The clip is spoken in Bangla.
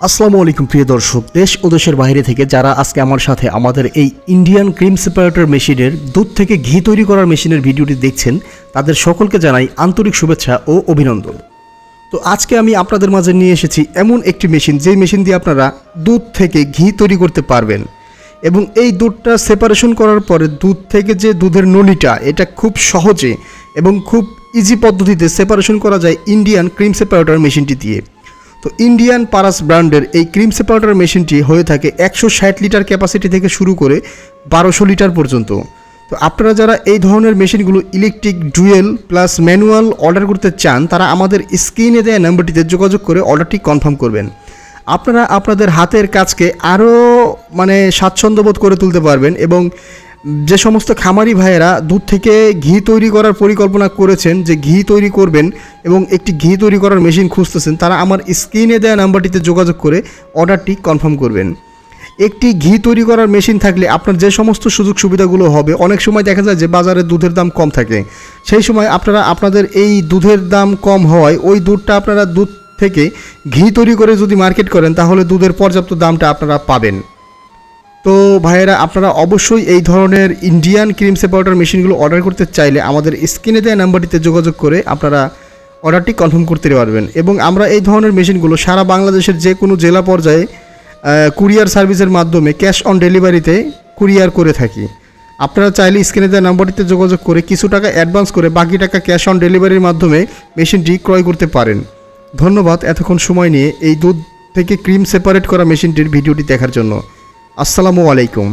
আসসালামু আলাইকুম প্রিয় দর্শক, দেশ ও দেশের বাইরে থেকে যারা আজকে আমার সাথে আমাদের এই ইন্ডিয়ান ক্রিম সেপারেটর মেশিনের দুধ থেকে ঘি তৈরি করার মেশিনের ভিডিওটি দেখছেন, তাদের সকলকে জানাই আন্তরিক শুভেচ্ছা ও অভিনন্দন। তো আজকে আমি আপনাদের মাঝে নিয়ে এসেছি এমন একটি মেশিন, যেই মেশিন দিয়ে আপনারা দুধ থেকে ঘি তৈরি করতে পারবেন এবং এই দুধটা সেপারেশন করার পরে দুধ থেকে যে দুধের নলিটা, এটা খুব সহজে এবং খুব ইজি পদ্ধতিতে সেপারেশন করা যায় ইন্ডিয়ান ক্রিম সেপারেটর মেশিনটি দিয়ে। তো ইন্ডিয়ান পারাস ব্র্যান্ডের এই ক্রিম সেপারেটর মেশিনটি হয়ে থাকে 160 লিটার ক্যাপাসিটি থেকে শুরু করে 1200 লিটার পর্যন্ত। তো আপনারা যারা এই ধরনের মেশিনগুলো electric, dual plus manual order করতে চান, তারা আমাদের স্ক্রিনে দেওয়া নাম্বারটিতে যোগাযোগ করে অর্ডারটি কনফার্ম করবেন। আপনারা আপনাদের হাতের কাজকে আরও স্বাচ্ছন্দ্যবোধ করে তুলতে পারবেন এবং যে সমস্ত খামারি ভাইয়েরা দুধ থেকে ঘি তৈরি করার পরিকল্পনা করেছেন, যে ঘি তৈরি করবেন এবং একটি ঘি তৈরি করার মেশিন খুঁজতেছেন, তারা আমার স্ক্রিনে দেওয়া নাম্বারটিতে যোগাযোগ করে অর্ডারটি কনফার্ম করবেন। একটি ঘি তৈরি করার মেশিন থাকলে আপনার যে সমস্ত সুযোগ সুবিধাগুলো হবে, অনেক সময় দেখা যায় যে বাজারে দুধের দাম কম থাকে, সেই সময় আপনারা আপনাদের এই দুধের দাম কম হওয়ায় ওই দুধটা আপনারা দুধ থেকে ঘি তৈরি করে যদি মার্কেট করেন, তাহলে দুধের পর্যাপ্ত দামটা আপনারা পাবেন। তো ভাইয়েরা, আপনারা অবশ্যই এই ধরনের ইন্ডিয়ান ক্রিম সেপারেটর মেশিনগুলো অর্ডার করতে চাইলে আমাদের স্ক্রিনে দেওয়া নাম্বারটিতে যোগাযোগ করে আপনারা অর্ডারটি কনফার্ম করতে পারবেন। এবং আমরা এই ধরনের মেশিনগুলো সারা বাংলাদেশের যে কোনো জেলা পর্যায়ে কুরিয়ার সার্ভিসের মাধ্যমে ক্যাশ অন ডেলিভারিতে কুরিয়ার করে থাকি। আপনারা চাইলে স্ক্রিনে দেওয়া নাম্বারটিতে যোগাযোগ করে কিছু টাকা অ্যাডভান্স করে বাকি টাকা ক্যাশ অন ডেলিভারির মাধ্যমে মেশিনটি ক্রয় করতে পারেন। ধন্যবাদ এতক্ষণ সময় নিয়ে এই দুধ থেকে ক্রিম সেপারেট করা মেশিনটির ভিডিওটি দেখার জন্য। আসসালামু আলাইকুম।